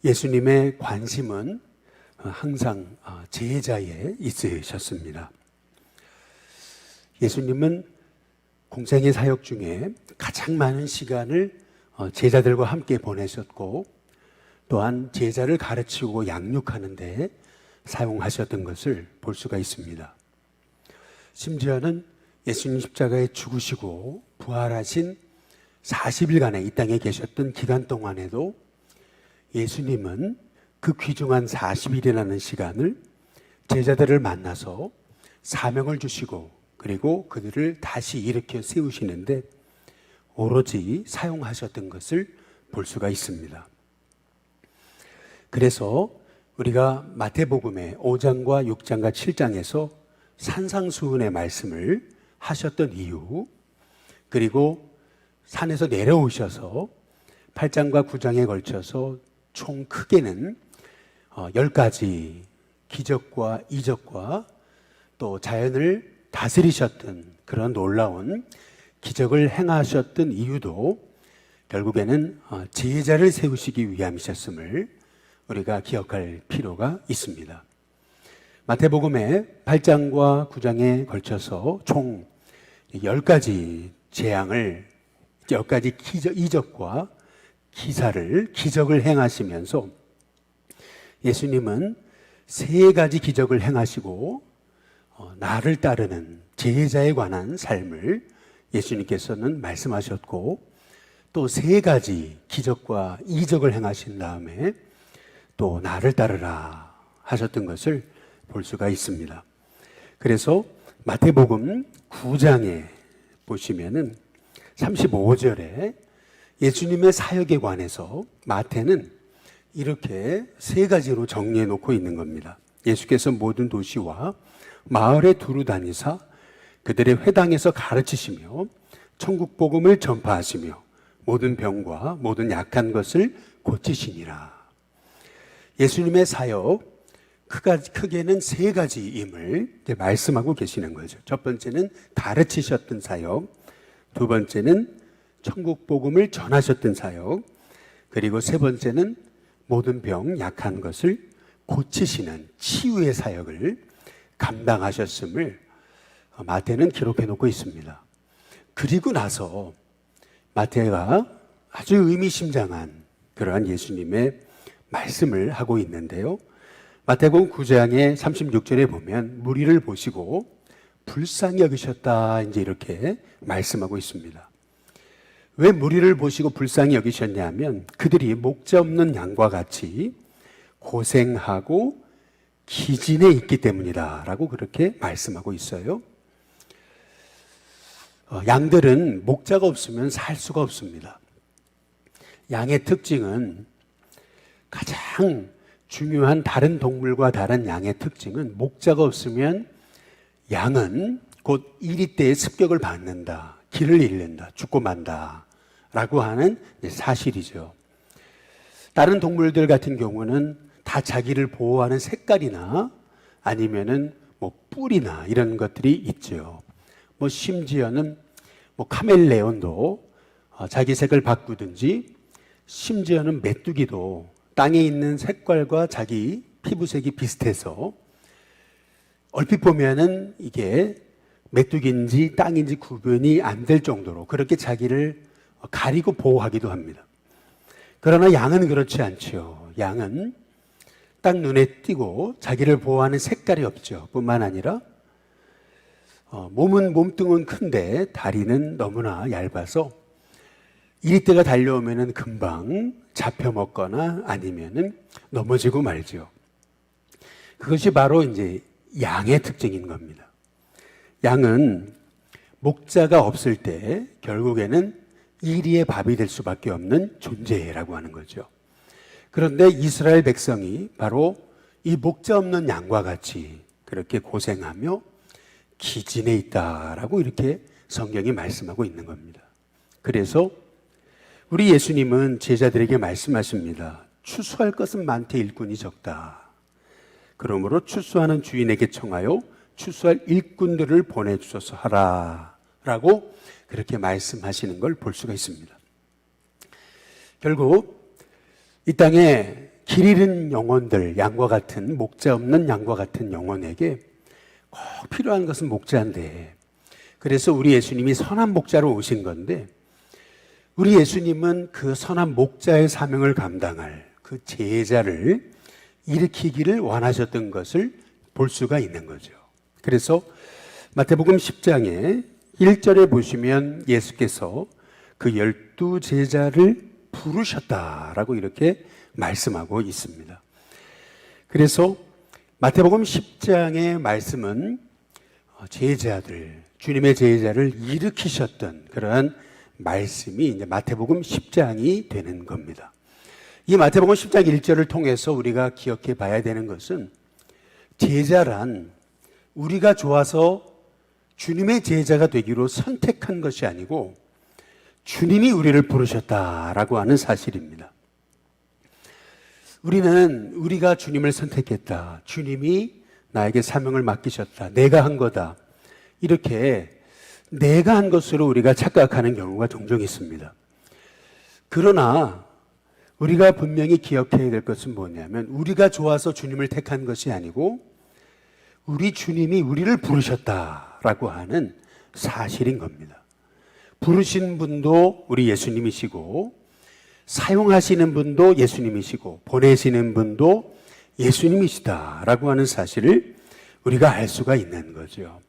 예수님의 관심은 항상 제자에 있으셨습니다. 예수님은 공생의 사역 중에 가장 많은 시간을 제자들과 함께 보내셨고, 또한 제자를 가르치고 양육하는 데 사용하셨던 것을 볼 수가 있습니다. 심지어는 예수님 십자가에 죽으시고 부활하신 40일간의 이 땅에 계셨던 기간 동안에도 예수님은 그 귀중한 40일이라는 시간을 제자들을 만나서 사명을 주시고, 그리고 그들을 다시 일으켜 세우시는데 오로지 사용하셨던 것을 볼 수가 있습니다. 그래서 우리가 마태복음의 5장과 6장과 7장에서 산상수훈의 말씀을 하셨던 이유, 그리고 산에서 내려오셔서 8장과 9장에 걸쳐서 총 크게는 10가지 기적과 이적과 또 자연을 다스리셨던 그런 놀라운 기적을 행하셨던 이유도 결국에는 제자를 세우시기 위함이셨음을 우리가 기억할 필요가 있습니다. 마태복음의 8장과 9장에 걸쳐서 총 10가지 재앙을, 10가지 이적과 기적을 행하시면서 예수님은 3가지 기적을 행하시고 나를 따르는 제자에 관한 삶을 예수님께서는 말씀하셨고, 또 3가지 기적과 이적을 행하신 다음에 또 나를 따르라 하셨던 것을 볼 수가 있습니다. 그래서 마태복음 9장에 보시면은 35절에 예수님의 사역에 관해서 마태는 이렇게 3가지로 정리해 놓고 있는 겁니다. 예수께서 모든 도시와 마을에 두루 다니사 그들의 회당에서 가르치시며 천국 복음을 전파하시며 모든 병과 모든 약한 것을 고치시니라. 예수님의 사역 크게는 3가지임을 말씀하고 계시는 거죠. 첫 번째는 가르치셨던 사역, 두 번째는 천국 복음을 전하셨던 사역, 그리고 세 번째는 모든 병, 약한 것을 고치시는 치유의 사역을 감당하셨음을 마태는 기록해 놓고 있습니다. 그리고 나서 마태가 아주 의미심장한 그러한 예수님의 말씀을 하고 있는데요. 마태복음 9장의 36절에 보면 무리를 보시고 불쌍히 여기셨다, 이제 이렇게 말씀하고 있습니다. 왜 무리를 보시고 불쌍히 여기셨냐면 그들이 목자 없는 양과 같이 고생하고 기진에 있기 때문이다 라고 그렇게 말씀하고 있어요. 양들은 목자가 없으면 살 수가 없습니다. 양의 특징은, 가장 중요한 다른 동물과 다른 양의 특징은, 목자가 없으면 양은 곧 이리 때의 습격을 받는다, 길을 잃는다, 죽고 만다 라고 하는 사실이죠. 다른 동물들 같은 경우는 다 자기를 보호하는 색깔이나 아니면은 뿔이나 이런 것들이 있죠. 심지어는 카멜레온도 자기 색을 바꾸든지, 심지어는 메뚜기도 땅에 있는 색깔과 자기 피부색이 비슷해서 얼핏 보면은 이게 메뚜기인지 땅인지 구분이 안 될 정도로 그렇게 자기를 가리고 보호하기도 합니다. 그러나 양은 그렇지 않죠. 양은 딱 눈에 띄고 자기를 보호하는 색깔이 없죠. 뿐만 아니라 몸뚱은 큰데 다리는 너무나 얇아서 이리떼가 달려오면은 금방 잡혀 먹거나 아니면은 넘어지고 말죠. 그것이 바로 이제 양의 특징인 겁니다. 양은 목자가 없을 때 결국에는 이리의 밥이 될 수밖에 없는 존재라고 하는 거죠. 그런데 이스라엘 백성이 바로 이 목자 없는 양과 같이 그렇게 고생하며 기진에 있다라고 이렇게 성경이 말씀하고 있는 겁니다. 그래서 우리 예수님은 제자들에게 말씀하십니다. 추수할 것은 많되 일꾼이 적다. 그러므로 추수하는 주인에게 청하여 추수할 일꾼들을 보내주소서 하라 라고 그렇게 말씀하시는 걸 볼 수가 있습니다. 결국 이 땅에 길 잃은 영혼들, 양과 같은, 목자 없는 양과 같은 영혼에게 꼭 필요한 것은 목자인데, 그래서 우리 예수님이 선한 목자로 오신 건데, 우리 예수님은 그 선한 목자의 사명을 감당할 그 제자를 일으키기를 원하셨던 것을 볼 수가 있는 거죠. 그래서 마태복음 10장에 1절에 보시면 예수께서 그 12 제자를 부르셨다라고 이렇게 말씀하고 있습니다. 그래서 마태복음 10장의 말씀은 제자들, 주님의 제자를 일으키셨던 그러한 말씀이 이제 마태복음 10장이 되는 겁니다. 이 마태복음 10장 1절을 통해서 우리가 기억해 봐야 되는 것은 제자란 우리가 좋아서 주님의 제자가 되기로 선택한 것이 아니고 주님이 우리를 부르셨다라고 하는 사실입니다. 우리가 주님을 선택했다. 주님이 나에게 사명을 맡기셨다. 내가 한 거다. 이렇게 내가 한 것으로 우리가 착각하는 경우가 종종 있습니다. 그러나 우리가 분명히 기억해야 될 것은 뭐냐면 우리가 좋아서 주님을 택한 것이 아니고 우리 주님이 우리를 부르셨다라고 하는 사실인 겁니다. 부르신 분도 우리 예수님이시고 사용하시는 분도 예수님이시고 보내시는 분도 예수님이시다라고 하는 사실을 우리가 알 수가 있는 거죠.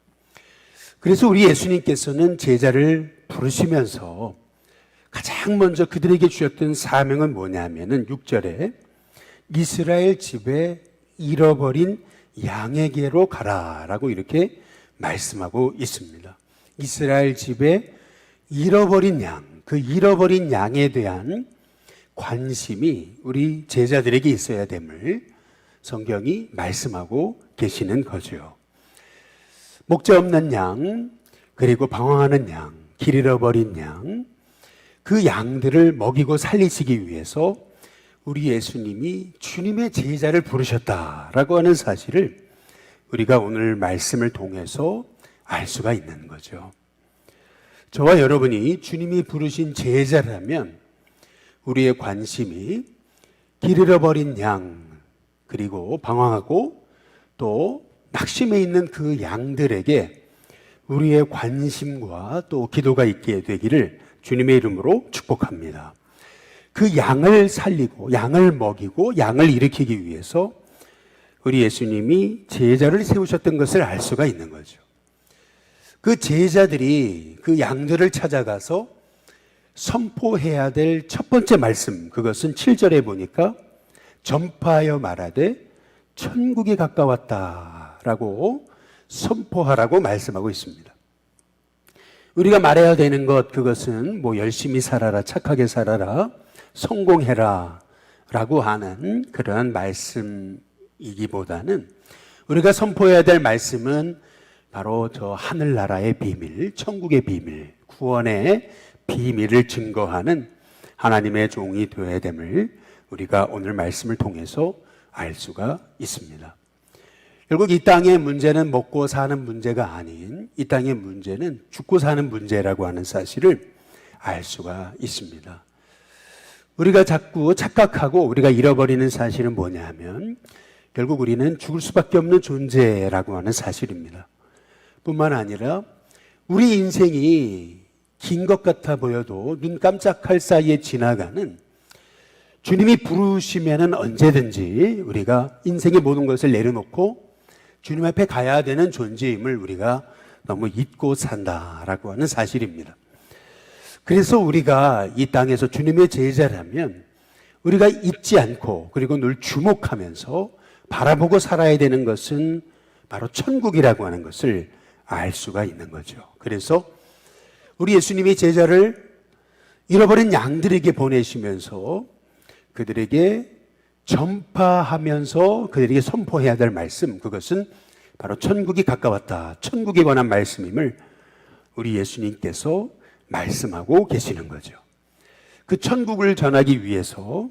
그래서 우리 예수님께서는 제자를 부르시면서 가장 먼저 그들에게 주셨던 사명은 뭐냐면은 6절에 이스라엘 집에 잃어버린 양에게로 가라라고 이렇게 말씀하고 있습니다. 이스라엘 집에 잃어버린 양, 그 잃어버린 양에 대한 관심이 우리 제자들에게 있어야 됨을 성경이 말씀하고 계시는 거죠. 목자 없는 양, 그리고 방황하는 양, 길 잃어버린 양, 그 양들을 먹이고 살리시기 위해서 우리 예수님이 주님의 제자를 부르셨다라고 하는 사실을 우리가 오늘 말씀을 통해서 알 수가 있는 거죠. 저와 여러분이 주님이 부르신 제자라면 우리의 관심이 길 잃어버린 양, 그리고 방황하고 또 낙심해 있는 그 양들에게 우리의 관심과 또 기도가 있게 되기를 주님의 이름으로 축복합니다. 그 양을 살리고 양을 먹이고 양을 일으키기 위해서 우리 예수님이 제자를 세우셨던 것을 알 수가 있는 거죠. 그 제자들이 그 양들을 찾아가서 선포해야 될 첫 번째 말씀, 그것은 7절에 보니까 전파하여 말하되 천국이 가까웠다라고 선포하라고 말씀하고 있습니다. 우리가 말해야 되는 것, 그것은 뭐 열심히 살아라, 착하게 살아라, 성공해라 라고 하는 그러한 말씀이기보다는 우리가 선포해야 될 말씀은 바로 저 하늘나라의 비밀, 천국의 비밀, 구원의 비밀을 증거하는 하나님의 종이 되어야 됨을 우리가 오늘 말씀을 통해서 알 수가 있습니다. 결국 이 땅의 문제는 먹고 사는 문제가 아닌 이 땅의 문제는 죽고 사는 문제라고 하는 사실을 알 수가 있습니다. 우리가 자꾸 착각하고 우리가 잃어버리는 사실은 뭐냐 하면 결국 우리는 죽을 수밖에 없는 존재라고 하는 사실입니다. 뿐만 아니라 우리 인생이 긴 것 같아 보여도 눈 깜짝할 사이에 지나가는 주님이 부르시면은 언제든지 우리가 인생의 모든 것을 내려놓고 주님 앞에 가야 되는 존재임을 우리가 너무 잊고 산다라고 하는 사실입니다. 그래서 우리가 이 땅에서 주님의 제자라면 우리가 잊지 않고 그리고 늘 주목하면서 바라보고 살아야 되는 것은 바로 천국이라고 하는 것을 알 수가 있는 거죠. 그래서 우리 예수님의 제자를 잃어버린 양들에게 보내시면서 그들에게 전파하면서 그들에게 선포해야 될 말씀, 그것은 바로 천국이 가까웠다, 천국에 관한 말씀임을 우리 예수님께서 말씀하고 계시는 거죠. 그 천국을 전하기 위해서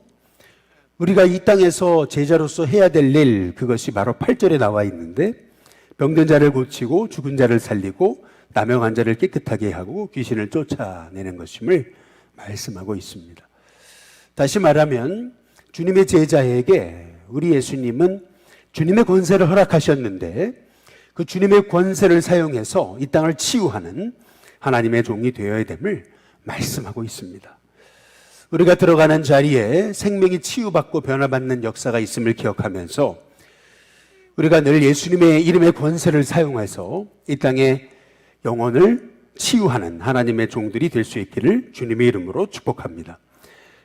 우리가 이 땅에서 제자로서 해야 될 일, 그것이 바로 8절에 나와 있는데 병든 자를 고치고 죽은 자를 살리고 남용한 자를 깨끗하게 하고 귀신을 쫓아내는 것임을 말씀하고 있습니다. 다시 말하면 주님의 제자에게 우리 예수님은 주님의 권세를 허락하셨는데 그 주님의 권세를 사용해서 이 땅을 치유하는 하나님의 종이 되어야 됨을 말씀하고 있습니다. 우리가 들어가는 자리에 생명이 치유받고 변화받는 역사가 있음을 기억하면서 우리가 늘 예수님의 이름의 권세를 사용해서 이 땅의 영혼을 치유하는 하나님의 종들이 될 수 있기를 주님의 이름으로 축복합니다.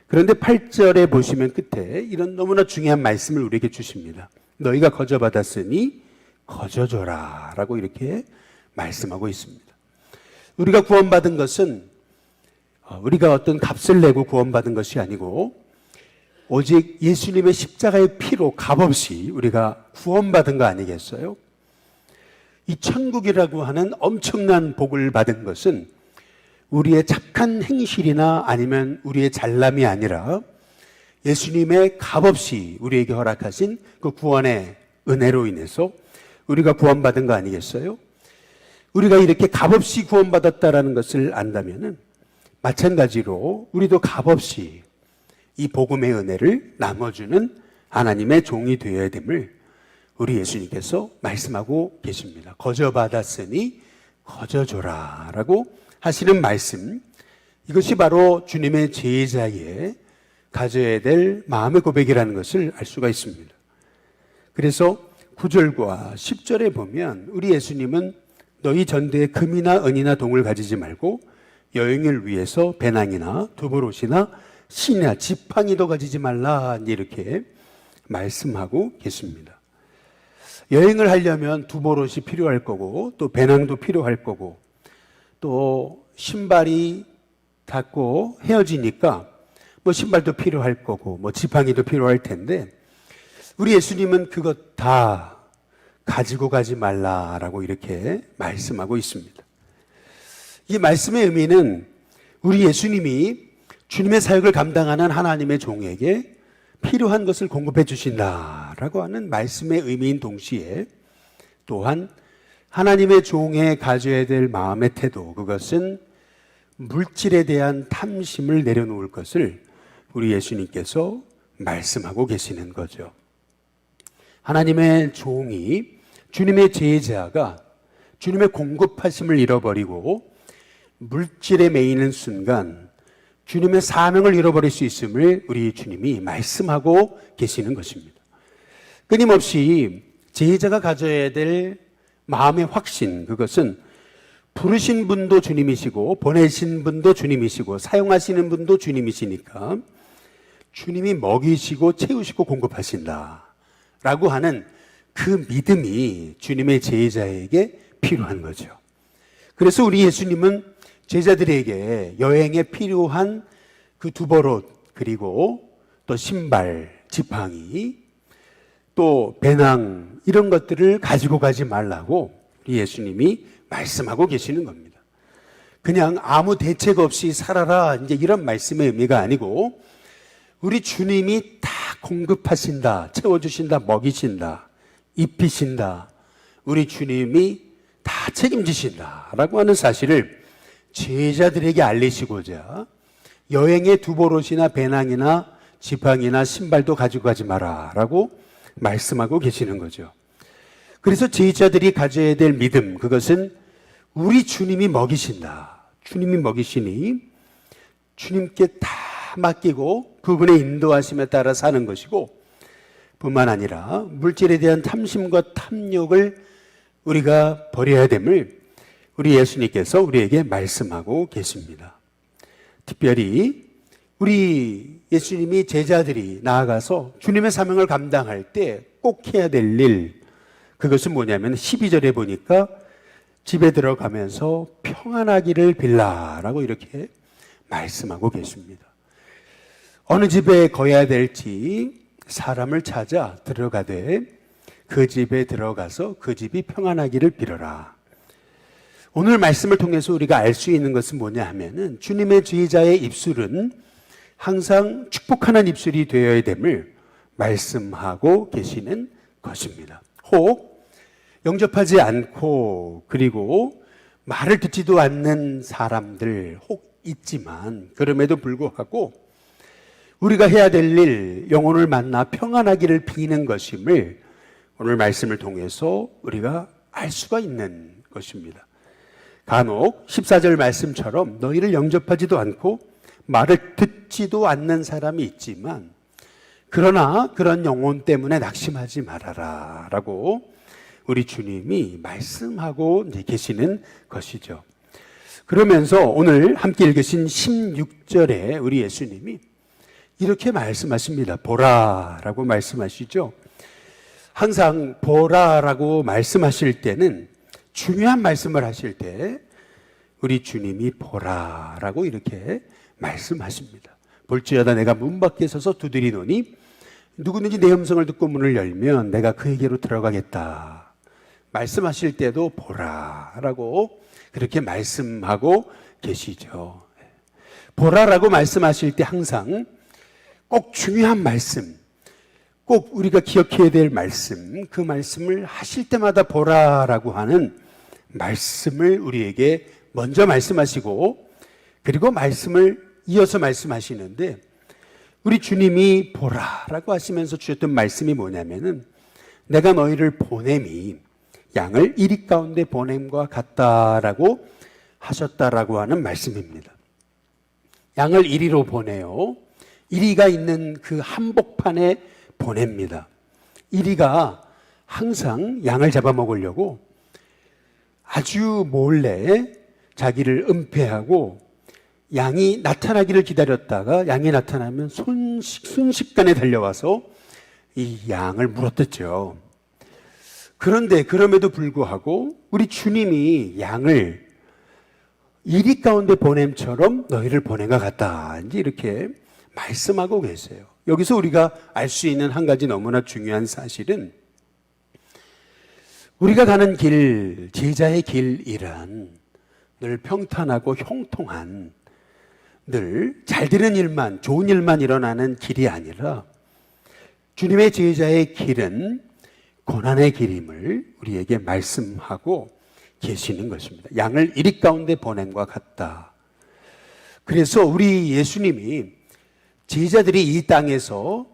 그런데 8절에 보시면 끝에 이런 너무나 중요한 말씀을 우리에게 주십니다. 너희가 거저받았으니 거저줘라 라고 이렇게 말씀하고 있습니다. 우리가 구원받은 것은 우리가 어떤 값을 내고 구원받은 것이 아니고 오직 예수님의 십자가의 피로 값없이 우리가 구원받은 거 아니겠어요? 이 천국이라고 하는 엄청난 복을 받은 것은 우리의 착한 행실이나 아니면 우리의 잘남이 아니라 예수님의 값없이 우리에게 허락하신 그 구원의 은혜로 인해서 우리가 구원받은 거 아니겠어요? 우리가 이렇게 값없이 구원받았다라는 것을 안다면은 마찬가지로 우리도 값없이 이 복음의 은혜를 나눠주는 하나님의 종이 되어야 됨을 우리 예수님께서 말씀하고 계십니다. 거저받았으니 거저줘라 라고 하시는 말씀, 이것이 바로 주님의 제자의 가져야 될 마음의 고백이라는 것을 알 수가 있습니다. 그래서 9절과 10절에 보면 우리 예수님은 너희 전대에 금이나 은이나 동을 가지지 말고 여행을 위해서 배낭이나 두보롯이나 신이나 지팡이도 가지지 말라 이렇게 말씀하고 계십니다. 여행을 하려면 두보롯이 필요할 거고 또 배낭도 필요할 거고 또 신발이 닿고 헤어지니까 뭐 신발도 필요할 거고 뭐 지팡이도 필요할 텐데 우리 예수님은 그것 다 가지고 가지 말라라고 이렇게 말씀하고 있습니다. 이 말씀의 의미는 우리 예수님이 주님의 사역을 감당하는 하나님의 종에게 필요한 것을 공급해 주신다라고 하는 말씀의 의미인 동시에 또한 하나님의 종에 가져야 될 마음의 태도, 그것은 물질에 대한 탐심을 내려놓을 것을 우리 예수님께서 말씀하고 계시는 거죠. 하나님의 종이, 주님의 제자가 주님의 공급하심을 잃어버리고 물질에 매이는 순간 주님의 사명을 잃어버릴 수 있음을 우리 주님이 말씀하고 계시는 것입니다. 끊임없이 제자가 가져야 될 마음의 확신, 그것은 부르신 분도 주님이시고 보내신 분도 주님이시고 사용하시는 분도 주님이시니까 주님이 먹이시고 채우시고 공급하신다 라고 하는 그 믿음이 주님의 제자에게 필요한 거죠. 그래서 우리 예수님은 제자들에게 여행에 필요한 그 두보롯, 그리고 또 신발, 지팡이, 또 배낭 이런 것들을 가지고 가지 말라고 우리 예수님이 말씀하고 계시는 겁니다. 그냥 아무 대책 없이 살아라 이제 이런 말씀의 의미가 아니고 우리 주님이 다 공급하신다, 채워주신다, 먹이신다, 입히신다, 우리 주님이 다 책임지신다 라고 하는 사실을 제자들에게 알리시고자 여행에 두보롯이나 배낭이나 지팡이나 신발도 가지고 가지 마라 라고 말씀하고 계시는 거죠. 그래서 제자들이 가져야 될 믿음, 그것은 우리 주님이 먹이신다, 주님이 먹이시니 주님께 다 맡기고 그분의 인도하심에 따라 사는 것이고, 뿐만 아니라 물질에 대한 탐심과 탐욕을 우리가 버려야 됨을 우리 예수님께서 우리에게 말씀하고 계십니다. 특별히 우리 예수님이 제자들이 나아가서 주님의 사명을 감당할 때 꼭 해야 될 일, 그것은 뭐냐면 12절에 보니까 집에 들어가면서 평안하기를 빌라라고 이렇게 말씀하고 계십니다. 어느 집에 거해야 될지 사람을 찾아 들어가되 그 집에 들어가서 그 집이 평안하기를 빌어라. 오늘 말씀을 통해서 우리가 알 수 있는 것은 뭐냐 하면은 주님의 제자의 입술은 항상 축복하는 입술이 되어야 됨을 말씀하고 계시는 것입니다. 혹 영접하지 않고 그리고 말을 듣지도 않는 사람들 혹 있지만 그럼에도 불구하고 우리가 해야 될 일, 영혼을 만나 평안하기를 비는 것임을 오늘 말씀을 통해서 우리가 알 수가 있는 것입니다. 간혹 14절 말씀처럼 너희를 영접하지도 않고 말을 듣지도 않는 사람이 있지만 그러나 그런 영혼 때문에 낙심하지 말아라 라고 우리 주님이 말씀하고 계시는 것이죠. 그러면서 오늘 함께 읽으신 16절에 우리 예수님이 이렇게 말씀하십니다. 보라 라고 말씀하시죠. 항상 보라라고 말씀하실 때는 중요한 말씀을 하실 때 우리 주님이 보라라고 이렇게 말씀하십니다. 볼지어다 내가 문 밖에 서서 두드리노니 누구든지 내 음성을 듣고 문을 열면 내가 그에게로 들어가겠다. 말씀하실 때도 보라라고 그렇게 말씀하고 계시죠. 보라라고 말씀하실 때 항상 꼭 중요한 말씀, 꼭 우리가 기억해야 될 말씀, 그 말씀을 하실 때마다 보라라고 하는 말씀을 우리에게 먼저 말씀하시고 그리고 말씀을 이어서 말씀하시는데 우리 주님이 보라라고 하시면서 주셨던 말씀이 뭐냐면은 내가 너희를 보냄이 양을 이리 가운데 보냄과 같다라고 하셨다라고 하는 말씀입니다. 양을 이리로 보내요. 이리가 있는 그 한복판에 보냅니다. 이리가 항상 양을 잡아먹으려고 아주 몰래 자기를 은폐하고 양이 나타나기를 기다렸다가 양이 나타나면 순식간에 달려와서 이 양을 물어뜯죠. 그런데 그럼에도 불구하고 우리 주님이 양을 이리 가운데 보냄처럼 너희를 보낸 것 같다. 이제 이렇게 말씀하고 계세요. 여기서 우리가 알 수 있는 한 가지 너무나 중요한 사실은 우리가 가는 길, 제자의 길이란 늘 평탄하고 형통한 늘 잘 되는 일만, 좋은 일만 일어나는 길이 아니라 주님의 제자의 길은 고난의 길임을 우리에게 말씀하고 계시는 것입니다. 양을 이리 가운데 보냄과 같다. 그래서 우리 예수님이 제자들이 이 땅에서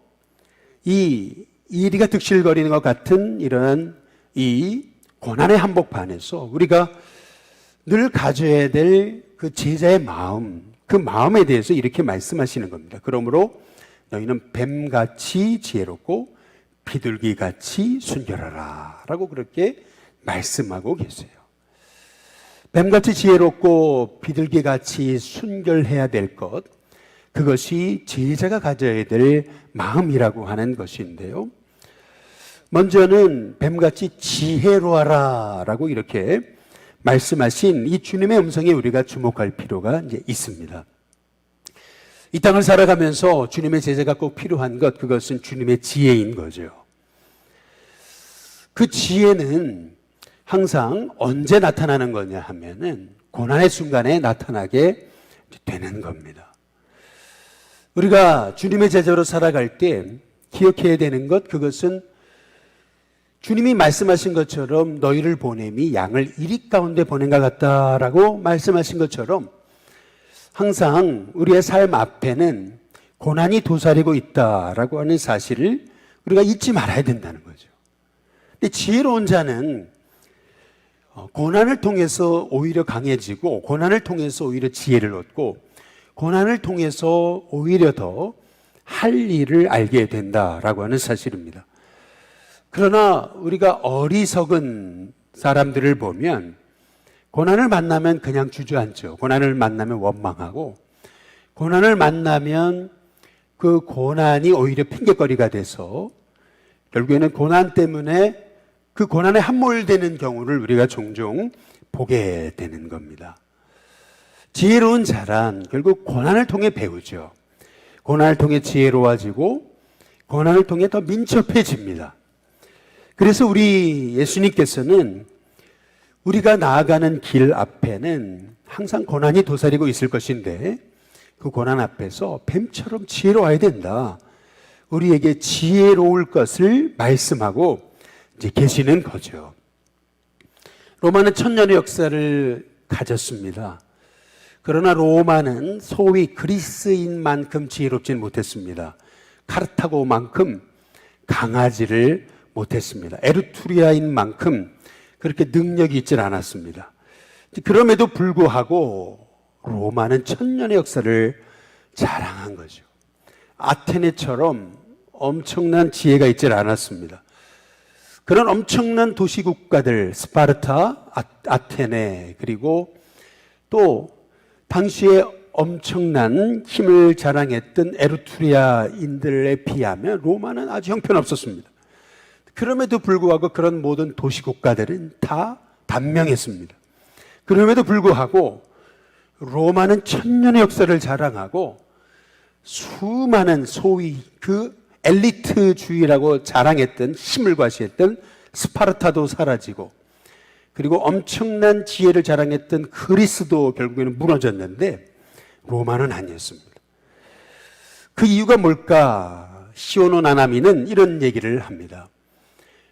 이 이리가 득실거리는 것 같은 이런 이 고난의 한복판에서 우리가 늘 가져야 될 그 제자의 마음, 그 마음에 대해서 이렇게 말씀하시는 겁니다. 그러므로 너희는 뱀같이 지혜롭고 비둘기같이 순결하라 라고 그렇게 말씀하고 계세요. 뱀같이 지혜롭고 비둘기같이 순결해야 될 것, 그것이 제자가 가져야 될 마음이라고 하는 것인데요. 먼저는 뱀같이 지혜로워라 라고 이렇게 말씀하신 이 주님의 음성에 우리가 주목할 필요가 이제 있습니다. 이 땅을 살아가면서 주님의 제자가 꼭 필요한 것, 그것은 주님의 지혜인 거죠. 그 지혜는 항상 언제 나타나는 거냐 하면은 고난의 순간에 나타나게 되는 겁니다. 우리가 주님의 제자로 살아갈 때 기억해야 되는 것, 그것은 주님이 말씀하신 것처럼 너희를 보냄이 양을 이리 가운데 보낸 것 같다라고 말씀하신 것처럼 항상 우리의 삶 앞에는 고난이 도사리고 있다라고 하는 사실을 우리가 잊지 말아야 된다는 거죠. 근데 지혜로운 자는 고난을 통해서 오히려 강해지고 고난을 통해서 오히려 지혜를 얻고 고난을 통해서 오히려 더 할 일을 알게 된다라고 하는 사실입니다. 그러나 우리가 어리석은 사람들을 보면 고난을 만나면 그냥 주저앉죠. 고난을 만나면 원망하고 고난을 만나면 그 고난이 오히려 핑계거리가 돼서 결국에는 고난 때문에 그 고난에 함몰되는 경우를 우리가 종종 보게 되는 겁니다. 지혜로운 자란 결국 고난을 통해 배우죠. 고난을 통해 지혜로워지고 고난을 통해 더 민첩해집니다. 그래서 우리 예수님께서는 우리가 나아가는 길 앞에는 항상 고난이 도사리고 있을 것인데 그 고난 앞에서 뱀처럼 지혜로워야 된다. 우리에게 지혜로울 것을 말씀하고 이제 계시는 거죠. 로마는 1000년의 역사를 가졌습니다. 그러나 로마는 소위 그리스인만큼 지혜롭지는 못했습니다. 카르타고만큼 강하지를 못했습니다. 에르투리아인만큼 그렇게 능력이 있질 않았습니다. 그럼에도 불구하고 로마는 천년의 역사를 자랑한 거죠. 아테네처럼 엄청난 지혜가 있질 않았습니다. 그런 엄청난 도시국가들, 스파르타, 아테네, 그리고 또 당시에 엄청난 힘을 자랑했던 에르투리아인들에 비하면 로마는 아주 형편없었습니다. 그럼에도 불구하고 그런 모든 도시국가들은 다 단명했습니다. 그럼에도 불구하고 로마는 천년의 역사를 자랑하고 수많은 소위 그 엘리트주의라고 자랑했던 힘을 과시했던 스파르타도 사라지고 그리고 엄청난 지혜를 자랑했던 그리스도 결국에는 무너졌는데 로마는 아니었습니다. 그 이유가 뭘까? 시오노 나나미는 이런 얘기를 합니다.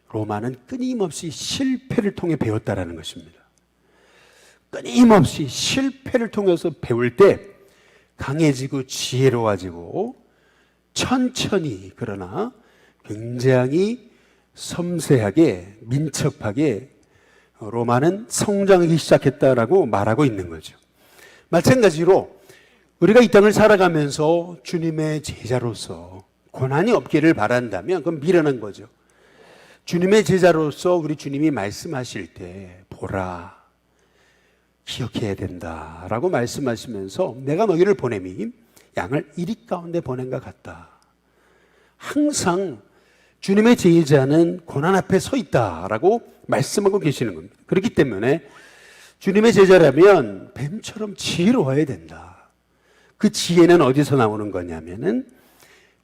로마는 끊임없이 실패를 통해 배웠다라는 것입니다. 끊임없이 실패를 통해서 배울 때 강해지고 지혜로워지고 천천히 그러나 굉장히 섬세하게 민첩하게 로마는 성장하기 시작했다라고 말하고 있는 거죠. 마찬가지로 우리가 이 땅을 살아가면서 주님의 제자로서 고난이 없기를 바란다면 그건 미련한 거죠. 주님의 제자로서 우리 주님이 말씀하실 때 보라 기억해야 된다라고 말씀하시면서 내가 너희를 보냄이 양을 이리 가운데 보낸 것 같다. 항상 주님의 제자는 고난 앞에 서 있다라고 말씀하고 계시는 겁니다. 그렇기 때문에 주님의 제자라면 뱀처럼 지혜로워야 된다. 그 지혜는 어디서 나오는 거냐면은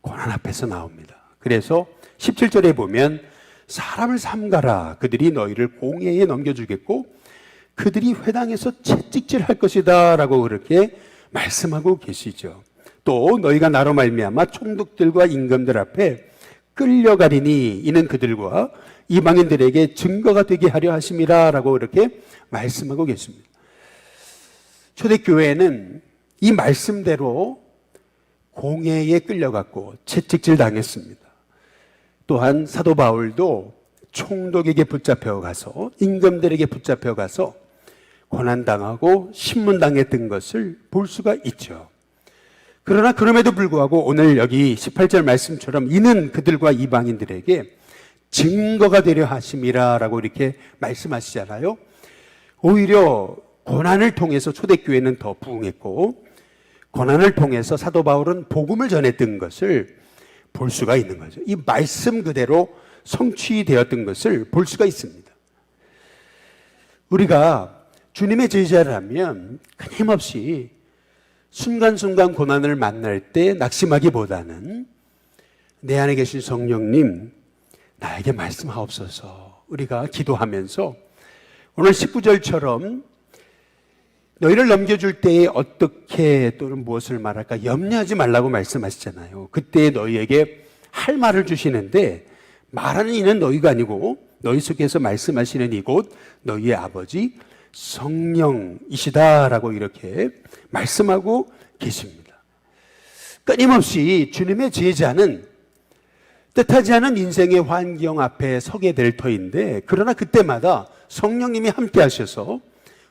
고난 앞에서 나옵니다. 그래서 17절에 보면 사람을 삼가라. 그들이 너희를 공회에 넘겨주겠고 그들이 회당에서 채찍질할 것이다 라고 그렇게 말씀하고 계시죠. 또 너희가 나로 말미암아 총독들과 임금들 앞에 끌려가리니 이는 그들과 이방인들에게 증거가 되게 하려 하심이라 라고 이렇게 말씀하고 계십니다. 초대교회는 이 말씀대로 공회에 끌려갔고 채찍질 당했습니다. 또한 사도 바울도 총독에게 붙잡혀가서 임금들에게 붙잡혀가서 고난당하고 신문당했던 것을 볼 수가 있죠. 그러나 그럼에도 불구하고 오늘 여기 18절 말씀처럼 이는 그들과 이방인들에게 증거가 되려 하심이라 라고 이렇게 말씀하시잖아요. 오히려 고난을 통해서 초대교회는 더 부흥했고 고난을 통해서 사도 바울은 복음을 전했던 것을 볼 수가 있는 거죠. 이 말씀 그대로 성취되었던 것을 볼 수가 있습니다. 우리가 주님의 제자라면 끊임없이 순간순간 고난을 만날 때 낙심하기보다는 내 안에 계신 성령님 나에게 말씀하옵소서 우리가 기도하면서 오늘 19절처럼 너희를 넘겨줄 때에 어떻게 또는 무엇을 말할까 염려하지 말라고 말씀하시잖아요. 그때 너희에게 할 말을 주시는데 말하는 이는 너희가 아니고 너희 속에서 말씀하시는 이곳 너희의 아버지 성령이시다라고 이렇게 말씀하고 계십니다. 끊임없이 주님의 제자는 뜻하지 않은 인생의 환경 앞에 서게 될 터인데 그러나 그때마다 성령님이 함께 하셔서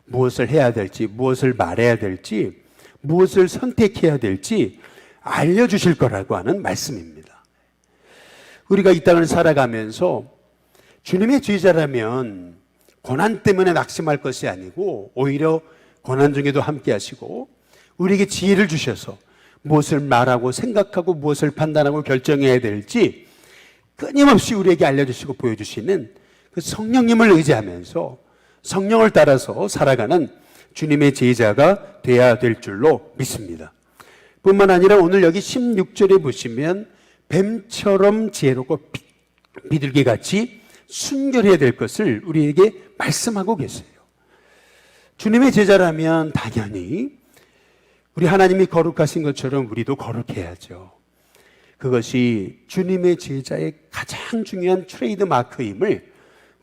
무엇을 해야 될지 무엇을 말해야 될지 무엇을 선택해야 될지 알려주실 거라고 하는 말씀입니다. 우리가 이 땅을 살아가면서 주님의 제자라면 고난 때문에 낙심할 것이 아니고 오히려 고난 중에도 함께 하시고 우리에게 지혜를 주셔서 무엇을 말하고 생각하고 무엇을 판단하고 결정해야 될지 끊임없이 우리에게 알려주시고 보여주시는 그 성령님을 의지하면서 성령을 따라서 살아가는 주님의 제자가 되어야 될 줄로 믿습니다. 뿐만 아니라 오늘 여기 16절에 보시면 뱀처럼 지혜롭고 비둘기같이 순결해야 될 것을 우리에게 말씀하고 계세요. 주님의 제자라면 당연히 우리 하나님이 거룩하신 것처럼 우리도 거룩해야죠. 그것이 주님의 제자의 가장 중요한 트레이드 마크임을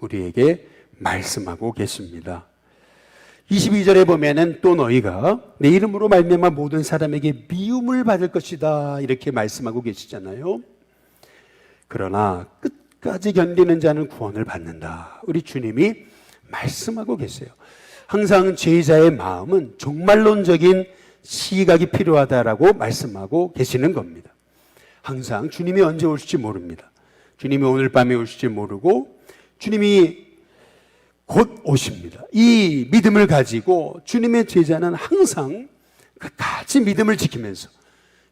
우리에게 말씀하고 계십니다. 22절에 보면은 또 너희가 내 이름으로 말미암아 모든 사람에게 미움을 받을 것이다 이렇게 말씀하고 계시잖아요. 그러나 끝까지 견디는 자는 구원을 받는다. 우리 주님이 말씀하고 계세요. 항상 제자의 마음은 종말론적인 시각이 필요하다라고 말씀하고 계시는 겁니다. 항상 주님이 언제 오실지 모릅니다. 주님이 오늘 밤에 오실지 모르고 주님이 곧 오십니다. 이 믿음을 가지고 주님의 제자는 항상 끝까지 믿음을 지키면서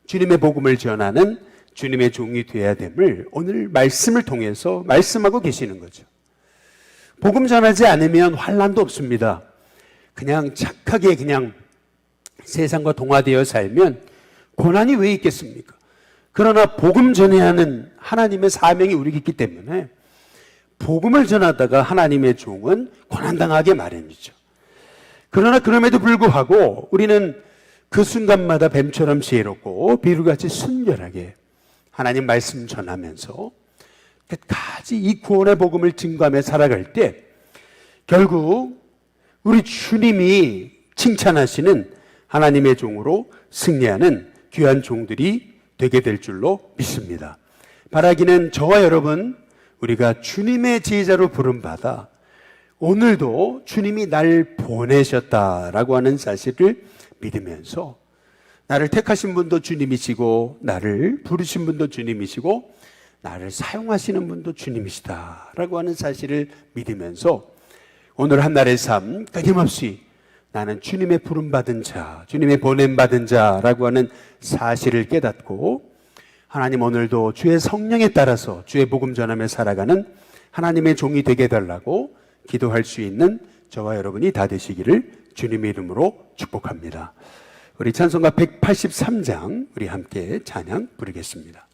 주님의 복음을 전하는 주님의 종이 되어야 됨을 오늘 말씀을 통해서 말씀하고 계시는 거죠. 복음 전하지 않으면 환난도 없습니다. 그냥 착하게 그냥 세상과 동화되어 살면 고난이 왜 있겠습니까? 그러나 복음 전해야 하는 하나님의 사명이 우리에게 있기 때문에 복음을 전하다가 하나님의 종은 고난당하게 마련이죠. 그러나 그럼에도 불구하고 우리는 그 순간마다 뱀처럼 지혜롭고 비루같이 순결하게 하나님 말씀 전하면서 끝까지 이 구원의 복음을 증거하며 살아갈 때 결국 우리 주님이 칭찬하시는 하나님의 종으로 승리하는 귀한 종들이 되게 될 줄로 믿습니다. 바라기는 저와 여러분 우리가 주님의 제자로 부름받아 오늘도 주님이 날 보내셨다라고 하는 사실을 믿으면서 나를 택하신 분도 주님이시고 나를 부르신 분도 주님이시고 나를 사용하시는 분도 주님이시다라고 하는 사실을 믿으면서 오늘 한 날의 삶 끊임없이 나는 주님의 부름받은 자, 주님의 보냄받은 자라고 하는 사실을 깨닫고 하나님 오늘도 주의 성령에 따라서 주의 복음 전하며 살아가는 하나님의 종이 되게 해달라고 기도할 수 있는 저와 여러분이 다 되시기를 주님의 이름으로 축복합니다. 우리 찬송가 183장 우리 함께 찬양 부르겠습니다.